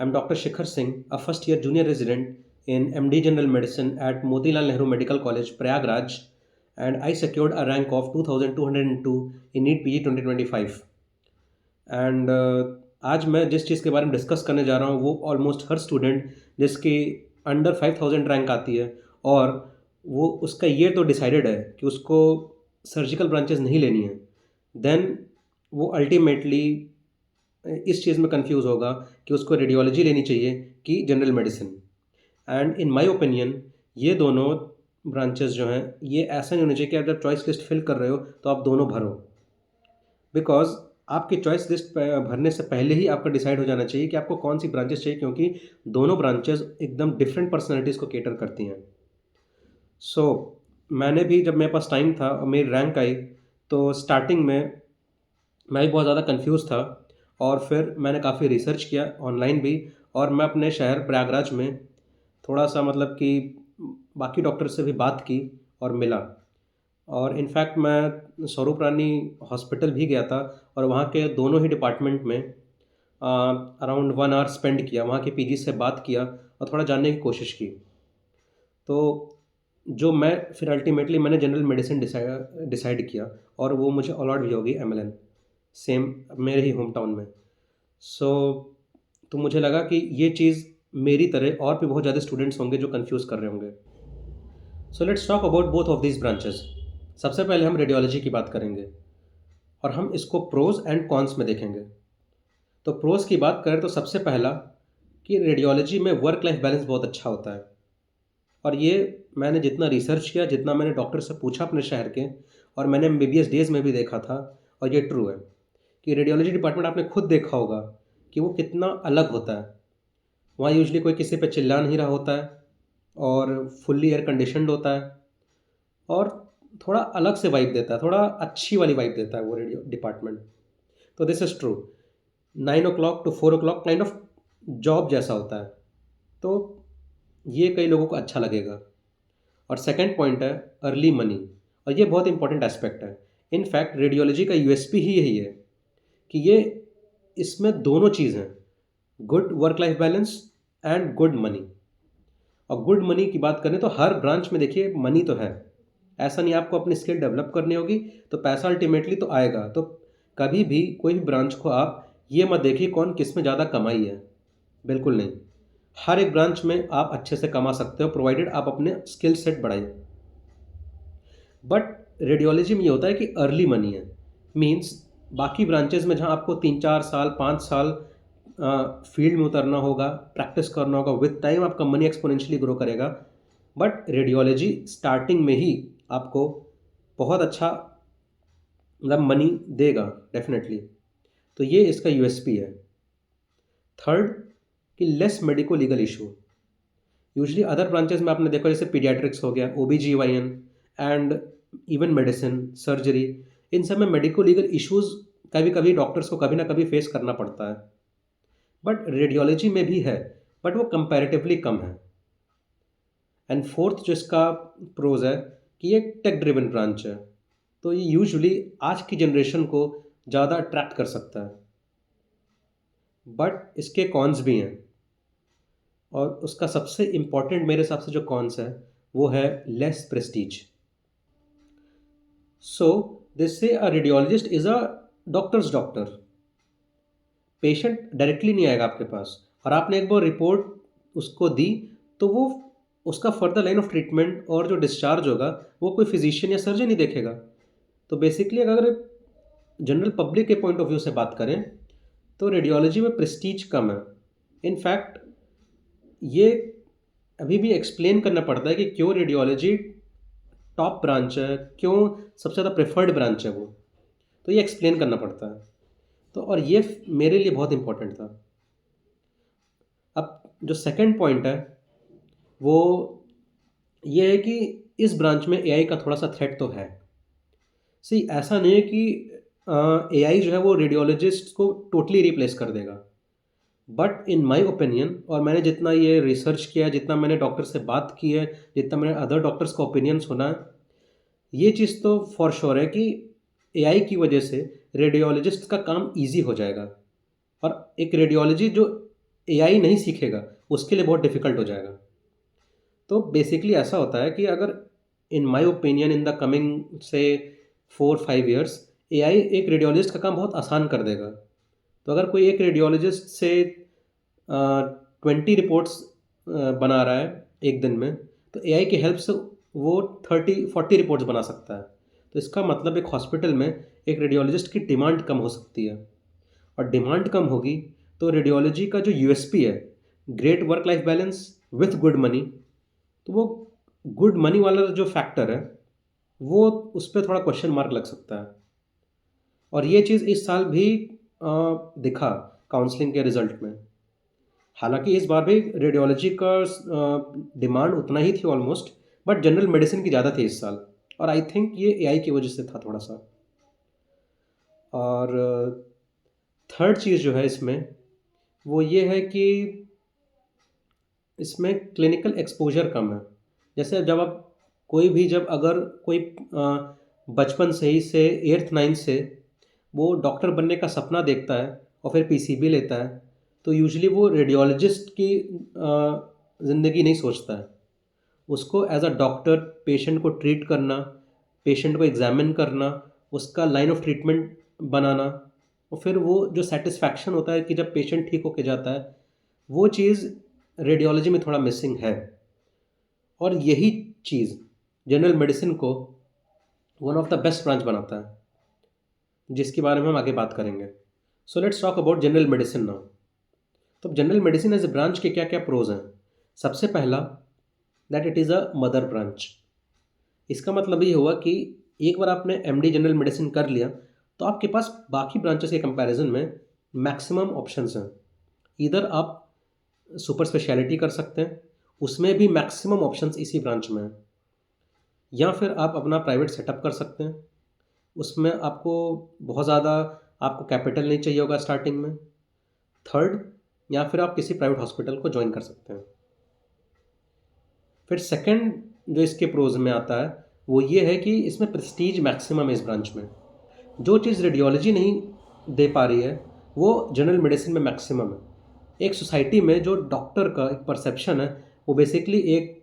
I'm Dr. Shikhar Singh, a first year junior resident in MD General Medicine at Motilal Nehru Medical College, Prayagraj, and I secured a rank of 2202 in NEET PG 2025. And आज मैं जिस चीज़ के बारे में discuss करने जा रहा हूँ वो ऑलमोस्ट हर स्टूडेंट जिसकी अंडर 5000 रैंक आती है और वो उसका ये तो डिसाइडेड है कि उसको सर्जिकल ब्रांचेस नहीं लेनी है, देन वो अल्टीमेटली इस चीज़ में कंफ्यूज होगा कि उसको रेडियोलॉजी लेनी चाहिए कि general medicine. And in my opinion ये दोनों ब्रांचेस जो हैं ये ऐसा नहीं होना चाहिए कि आप जब चॉइस लिस्ट फिल कर रहे हो तो आप दोनों भरो, बिकॉज आपकी चॉइस लिस्ट भरने से पहले ही आपका डिसाइड हो जाना चाहिए कि आपको कौन सी ब्रांचेस चाहिए, क्योंकि दोनों ब्रांचेस एकदम डिफरेंट पर्सनैलिटीज़ को केटर करती हैं। सो मैंने भी जब मेरे पास टाइम था और मेरी रैंक आई तो स्टार्टिंग में मैं भी बहुत ज़्यादा कंफ्यूज था, और फिर मैंने काफ़ी रिसर्च किया ऑनलाइन भी, और मैं अपने शहर प्रयागराज में थोड़ा सा मतलब कि बाकी डॉक्टर से भी बात की और मिला। और इनफैक्ट मैं स्वरूप रानी हॉस्पिटल भी गया था और वहाँ के दोनों ही डिपार्टमेंट में अराउंड 1 आवर स्पेंड किया, वहाँ के पीजी से बात किया और थोड़ा जानने की कोशिश की। तो जो मैं फिर अल्टीमेटली मैंने जनरल मेडिसिन डिसाइड किया और वो मुझे अलॉट भी होगी एमएलएन, सेम मेरे ही होम टाउन में। सो तो मुझे लगा कि ये चीज़ मेरी तरह और भी बहुत ज़्यादा स्टूडेंट्स होंगे जो कंफ्यूज कर रहे होंगे। सो let's talk about both of these branches. सबसे पहले हम रेडियोलॉजी की बात करेंगे और हम इसको प्रोज एंड कॉन्स में देखेंगे। तो प्रोज की बात करें तो सबसे पहला कि रेडियोलॉजी में वर्क लाइफ बैलेंस बहुत अच्छा होता है, और ये मैंने जितना रिसर्च किया, जितना मैंने डॉक्टर से पूछा अपने शहर के, और मैंने एमबीबीएस डेज में भी देखा था, और ये ट्रू है कि रेडियोलॉजी डिपार्टमेंट आपने खुद देखा होगा कि वो कितना अलग होता है। वहाँ यूजली कोई किसी पे चिल्ला नहीं रहा होता है और फुल्ली एयर कंडीशनड होता है और थोड़ा अलग से वाइब देता है, थोड़ा अच्छी वाली वाइब देता है वो रेडियो डिपार्टमेंट। तो this is true. 9 o'clock to 4 o'clock kind of job जैसा होता है, तो ये कई लोगों को अच्छा लगेगा। और सेकंड पॉइंट है अर्ली मनी, और ये बहुत इंपॉर्टेंट एस्पेक्ट है। इनफैक्ट रेडियोलॉजी का यूएसपी ही यही है कि ये इसमें दोनों चीज़ हैं, good work life balance and good money. और गुड मनी की बात करें तो हर ब्रांच में देखिए मनी तो है, ऐसा नहीं आपको अपनी स्किल डेवलप करनी होगी तो पैसा अल्टीमेटली तो आएगा। तो कभी भी कोई भी ब्रांच को आप ये मत देखिए कौन किस में ज़्यादा कमाई है, बिल्कुल नहीं। हर एक ब्रांच में आप अच्छे से कमा सकते हो प्रोवाइडेड आप अपने स्किल सेट बढ़ाइए। बट रेडियोलॉजी में ये होता है कि अर्ली मनी है, मीन्स बाकी ब्रांचेस में जहाँ आपको 3-4 साल 5 साल फील्ड में उतरना होगा, प्रैक्टिस करना होगा, विद टाइम आपका मनी एक्सपोनेंशियली ग्रो करेगा। बट रेडियोलॉजी स्टार्टिंग में ही आपको बहुत अच्छा मतलब मनी देगा डेफिनेटली। तो ये इसका यूएसपी है। थर्ड कि less medico legal issue. Usually other branches में आपने देखा जैसे पीडियाट्रिक्स हो गया, ओबीजीवाईएन एंड इवन मेडिसिन सर्जरी, इन सब में मेडिको लीगल इश्यूज कभी कभी डॉक्टर्स को कभी ना कभी फेस करना पड़ता है। बट रेडियोलॉजी में भी है, बट वो कंपैरेटिवली कम है। एंड फोर्थ जो इसका प्रोज है कि ये टेक ड्रिवन ब्रांच है, तो ये यूजुअली आज की जनरेशन को ज़्यादा अट्रैक्ट कर सकता है। बट इसके कॉन्स भी हैं, और उसका सबसे इम्पॉर्टेंट मेरे हिसाब से जो कॉन्स है वो है less Prestige. So this say a radiologist is a doctor's doctor. Patient directly नहीं आएगा आपके पास, और आपने एक बार रिपोर्ट उसको दी तो वो उसका फर्दर लाइन ऑफ ट्रीटमेंट और जो डिस्चार्ज होगा वो कोई फिजिशियन या सर्जन ही देखेगा। तो बेसिकली अगर जनरल पब्लिक के पॉइंट ऑफ व्यू से बात करें तो रेडियोलॉजी में प्रेस्टीज कम है। इनफैक्ट ये अभी भी एक्सप्लेन करना पड़ता है कि क्यों रेडियोलॉजी टॉप ब्रांच है, क्यों सबसे ज़्यादा प्रेफर्ड ब्रांच है वो, तो ये एक्सप्लेन करना पड़ता है। तो और ये मेरे लिए बहुत इंपॉर्टेंट था। अब जो सेकंड पॉइंट है वो ये है कि इस ब्रांच में एआई का थोड़ा सा थ्रेट तो है। सी ऐसा नहीं है कि एआई जो है वो रेडियोलॉजिस्ट को टोटली रिप्लेस कर देगा, बट इन माय ओपिनियन, और मैंने जितना ये रिसर्च किया, जितना मैंने डॉक्टर से बात की है, जितना मैंने अदर डॉक्टर्स का ओपिनियन सुना है, ये चीज़ तो फॉर श्योर है कि एआई की वजह से रेडियोलॉजिस्ट का काम इजी हो जाएगा। और एक रेडियोलॉजी जो एआई नहीं सीखेगा उसके लिए बहुत डिफ़िकल्ट हो जाएगा। तो बेसिकली ऐसा होता है कि अगर in my opinion in the coming से 4-5 ईयर्स एआई एक रेडियोलॉजिस्ट का काम बहुत आसान कर देगा। तो अगर कोई एक रेडियोलॉजिस्ट से 20 रिपोर्ट्स बना रहा है एक दिन में, तो एआई की हेल्प से वो 30-40 रिपोर्ट्स बना सकता है। तो इसका मतलब एक हॉस्पिटल में एक रेडियोलॉजिस्ट की डिमांड कम हो सकती है, और डिमांड कम होगी तो रेडियोलॉजी का जो यूएसपी है, great work life balance with good money, तो वो गुड मनी वाला जो फैक्टर है वो उस पर थोड़ा क्वेश्चन मार्क लग सकता है। और ये चीज़ इस साल भी दिखा काउंसलिंग के रिजल्ट में। हालांकि इस बार भी रेडियोलॉजी का डिमांड उतना ही थी ऑलमोस्ट, बट जनरल मेडिसिन की ज़्यादा थी इस साल, और आई थिंक ये एआई की वजह से था थोड़ा सा। और थर्ड चीज़ जो है इसमें वो ये है कि इसमें क्लिनिकल एक्सपोजर कम है। जैसे जब आप कोई भी जब अगर कोई बचपन से ही से 8th 9th से वो डॉक्टर बनने का सपना देखता है और फिर पीसीबी लेता है, तो यूजुअली वो रेडियोलॉजिस्ट की ज़िंदगी नहीं सोचता है। उसको एज अ डॉक्टर पेशेंट को ट्रीट करना, पेशेंट को एग्जामिन करना, उसका लाइन ऑफ ट्रीटमेंट बनाना, और फिर वो जो सेटिस्फैक्शन होता है कि जब पेशेंट ठीक होके जाता है, वो चीज़ रेडियोलॉजी में थोड़ा मिसिंग है। और यही चीज़ जनरल मेडिसिन को one of the best branch बनाता है, जिसके बारे में हम आगे बात करेंगे। So let's talk about general medicine now. तो general medicine as a branch के क्या क्या प्रोज हैं। सबसे पहला, that it is a mother branch. इसका मतलब ये हुआ कि एक बार आपने एमडी जनरल मेडिसिन कर लिया तो आपके पास बाकी ब्रांचेस के कंपैरिजन में मैक्सिमम ऑप्शंस हैं। इधर आप सुपर स्पेशलिटी कर सकते हैं, उसमें भी मैक्सिमम ऑप्शंस इसी ब्रांच में हैं, या फिर आप अपना प्राइवेट सेटअप कर सकते हैं, उसमें आपको बहुत ज़्यादा आपको कैपिटल नहीं चाहिए होगा स्टार्टिंग में। थर्ड, या फिर आप किसी प्राइवेट हॉस्पिटल को ज्वाइन कर सकते हैं। फिर सेकंड जो इसके प्रोज में आता है वो ये है कि इसमें प्रेस्टीज मैक्सिमम है इस ब्रांच में। जो चीज़ रेडियोलॉजी नहीं दे पा रही है वो जनरल मेडिसिन में मैक्सिमम है। एक सोसाइटी में जो डॉक्टर का एक परसेप्शन है वो बेसिकली एक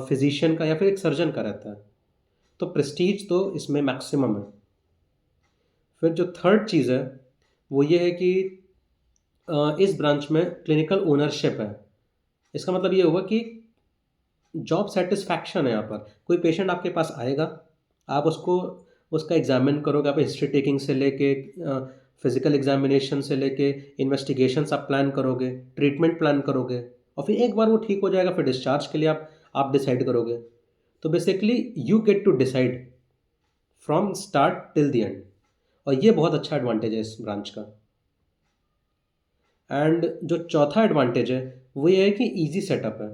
फिजिशियन का या फिर एक सर्जन का रहता है, तो प्रेस्टीज तो इसमें मैक्सिमम है। फिर जो थर्ड चीज़ है वो ये है कि इस ब्रांच में क्लिनिकल ओनरशिप है। इसका मतलब ये होगा कि जॉब सेटिस्फैक्शन है यहाँ पर। कोई पेशेंट आपके पास आएगा, आप उसको उसका एग्जामिन करोगे, आप हिस्ट्री टेकिंग से लेके फिजिकल एग्जामिनेशन से लेके इन्वेस्टिगेशंस आप प्लान करोगे, ट्रीटमेंट प्लान करोगे, और फिर एक बार वो ठीक हो जाएगा फिर डिस्चार्ज के लिए आप डिसाइड करोगे। तो basically you get to decide from start till the end, और ये बहुत अच्छा एडवांटेज है इस ब्रांच का। एंड जो चौथा एडवांटेज है वो ये है कि ईजी सेटअप है।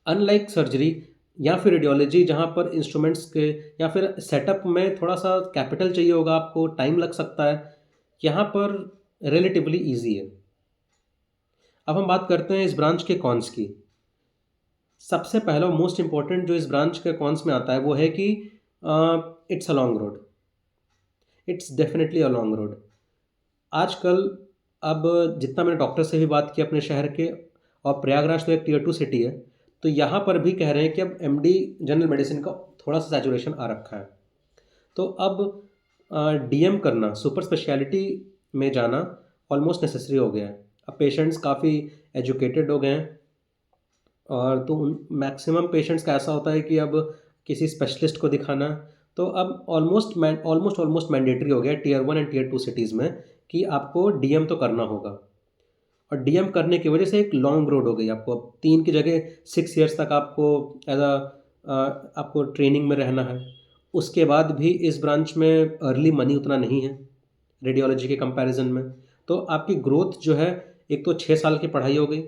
अनलाइक सर्जरी या फिर रेडियोलॉजी जहाँ पर इंस्ट्रूमेंट्स के या फिर सेटअप में थोड़ा सा कैपिटल चाहिए होगा, आपको टाइम लग सकता है, यहाँ पर रिलेटिवली इजी है। अब हम बात करते हैं इस ब्रांच के कॉन्स की। सबसे पहला मोस्ट इंपॉर्टेंट जो इस ब्रांच के कॉन्स में आता है वो है कि it's a long road. It's definitely a long road. आजकल अब जितना मैंने डॉक्टर से भी बात की अपने शहर के, और प्रयागराज तो एक टियर 2 सिटी है, तो यहाँ पर भी कह रहे हैं कि अब एमडी जनरल मेडिसिन का थोड़ा सा सैचुरेशन आ रखा है। तो अब डीएम करना, सुपर स्पेशलिटी में जाना ऑलमोस्ट नेसेसरी हो गया है। अब पेशेंट्स काफ़ी एजुकेटेड हो गए हैं, और तो उन मैक्सिमम पेशेंट्स का ऐसा होता है कि अब किसी स्पेशलिस्ट को दिखाना, तो अब ऑलमोस्ट मैंडेटरी हो गया टियर 1 एंड टियर 2 सिटीज़ में कि आपको डीएम तो करना होगा। और डीएम करने की वजह से एक लॉन्ग रोड हो गई आपको। अब 3 की जगह 6 ईयर्स तक आपको एज अ आपको ट्रेनिंग में रहना है। उसके बाद भी इस ब्रांच में अर्ली मनी उतना नहीं है रेडियोलॉजी के कंपैरिजन में। तो आपकी ग्रोथ जो है, एक तो 6 साल की पढ़ाई हो गई,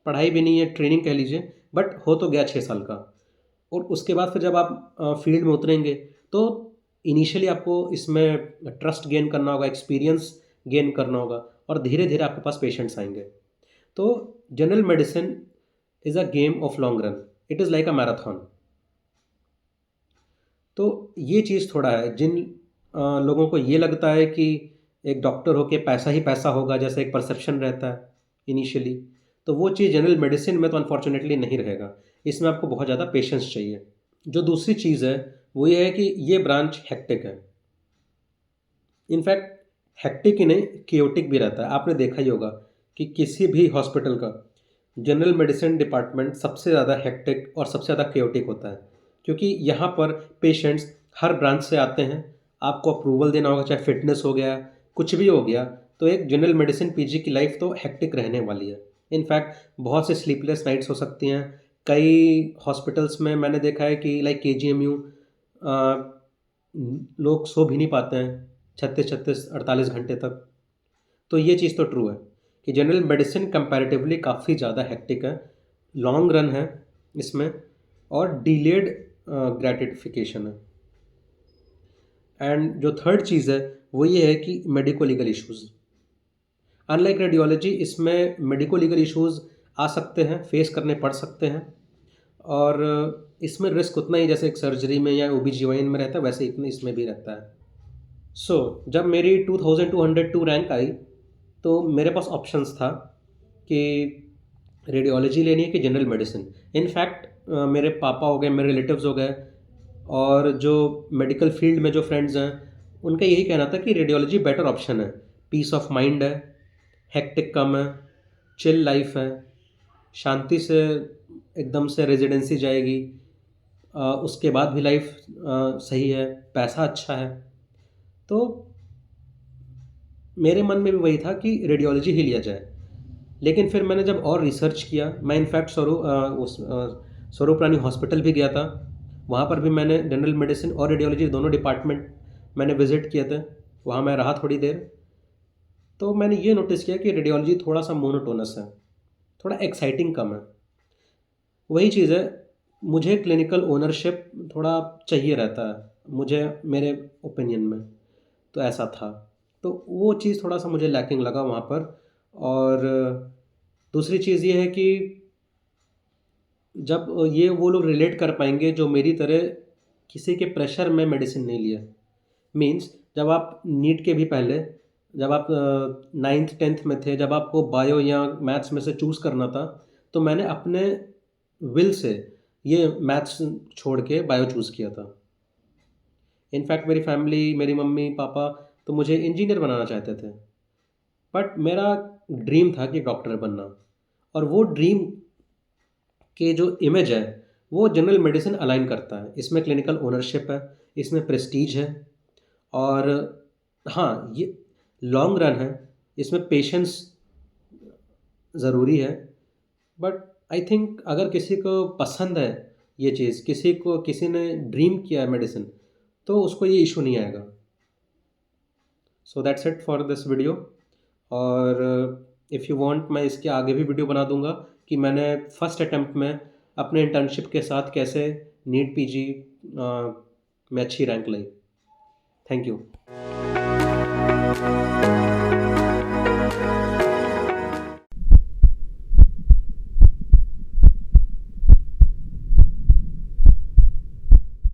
पढ़ाई भी नहीं है ट्रेनिंग कह लीजिए, बट हो तो गया 6 साल का। और उसके बाद फिर जब आप फील्ड में उतरेंगे तो इनिशियली आपको इसमें ट्रस्ट गेन करना होगा, एक्सपीरियंस गेन करना होगा, और धीरे धीरे आपके पास पेशेंट्स आएंगे। तो general medicine is a game of long run, it is like a marathon. तो ये चीज़ थोड़ा है जिन लोगों को ये लगता है कि एक डॉक्टर होके पैसा ही पैसा होगा, जैसे एक परसेप्शन रहता है, इनिशियली, तो वो चीज़ जनरल मेडिसिन में तो अनफॉर्चुनेटली नहीं रहेगा। इसमें आपको बहुत ज़्यादा पेशेंस चाहिए। जो दूसरी चीज़ है वो ये है कि ये ब्रांच हेक्टिक है। इनफैक्ट हेक्टिक ही नहीं, केओटिक भी रहता है। आपने देखा ही होगा कि किसी भी हॉस्पिटल का जनरल मेडिसिन डिपार्टमेंट सबसे ज़्यादा हेक्टिक और सबसे ज़्यादा केओटिक होता है, क्योंकि यहाँ पर पेशेंट्स हर ब्रांच से आते हैं। आपको अप्रूवल देना होगा, चाहे फिटनेस हो गया, कुछ भी हो गया, तो एक जनरल मेडिसिन पीजी की लाइफ तो हेक्टिक रहने वाली है। इनफैक्ट बहुत से स्लीपलेस नाइट्स हो सकती हैं। कई हॉस्पिटल्स में मैंने देखा है कि लाइक केजीएमयू लोग सो भी नहीं पाते हैं 36-36 48 घंटे तक। तो ये चीज़ तो ट्रू है कि जनरल मेडिसिन कंपैरेटिवली काफ़ी ज़्यादा हेक्टिक है, लॉन्ग रन है इसमें, और डिलेड ग्रेटिफिकेशन है। एंड जो थर्ड चीज़ है वो ये है कि medico legal issues. Unlike radiology, इसमें मेडिको लीगल इश्यूज़ आ सकते हैं, फेस करने पड़ सकते हैं, और इसमें रिस्क उतना ही जैसे एक सर्जरी में या ओबीजीवाइन में रहता है, वैसे इतने इसमें भी रहता है। जब मेरी 2202 रैंक आई, तो मेरे पास ऑप्शंस था कि रेडियोलॉजी लेनी है कि जनरल मेडिसिन। इनफैक्ट मेरे पापा हो गए, मेरे रिलेटिव्स हो गए, और जो मेडिकल फील्ड में जो फ्रेंड्स हैं, उनका यही कहना था कि रेडियोलॉजी बेटर ऑप्शन है। पीस ऑफ माइंड है, हेक्टिक कम है, चिल लाइफ है, शांति से एकदम से रेजिडेंसी जाएगी, उसके बाद भी लाइफ सही है, पैसा अच्छा है। तो मेरे मन में भी वही था कि रेडियोलॉजी ही लिया जाए। लेकिन फिर मैंने जब और रिसर्च किया, मैं इनफैक्ट स्वरूप रानी हॉस्पिटल भी गया था। वहाँ पर भी मैंने जनरल मेडिसिन और रेडियोलॉजी दोनों डिपार्टमेंट मैंने विज़िट किए थे। वहाँ मैं रहा थोड़ी देर, तो मैंने ये नोटिस किया कि रेडियोलॉजी थोड़ा सा मोनोटोनस है, थोड़ा एक्साइटिंग कम है। वही चीज़ है, मुझे क्लिनिकल ओनरशिप थोड़ा चाहिए रहता है, मुझे मेरे ओपिनियन में तो ऐसा था। तो वो चीज़ थोड़ा-सा मुझे लैकिंग लगा वहाँ पर। और दूसरी चीज़ ये है कि जब ये वो लोग रिलेट कर पाएँगे जो मेरी तरह किसी के प्रेशर में मेडिसिन नहीं लिया। मीन्स जब आप नीट के भी पहले, जब आप 9th-10th में थे, जब आपको बायो या मैथ्स में से चूज़ करना था, तो मैंने अपने विल से ये मैथ्स छोड़ के बायो चूज़ किया था। इनफैक्ट मेरी फैमिली, मेरी मम्मी-पापा तो मुझे इंजीनियर बनाना चाहते थे। बट मेरा ड्रीम था कि डॉक्टर बनना, और वो ड्रीम के जो इमेज है वो जनरल मेडिसिन अलाइन करता है। इसमें क्लिनिकल ओनरशिप है, इसमें प्रेस्टीज है, और हाँ, ये लॉन्ग रन है, इसमें पेशेंस ज़रूरी है। बट आई थिंक अगर किसी को पसंद है ये चीज़, किसी ने ड्रीम किया है मेडिसिन, तो उसको ये इशू नहीं आएगा। So that's it for this video. और इफ़ यू वांट, मैं इसके आगे भी वीडियो बना दूंगा कि मैंने फर्स्ट अटेम्प्ट में अपने इंटर्नशिप के साथ कैसे नीट पीजी में अच्छी रैंक लाई। Thank you.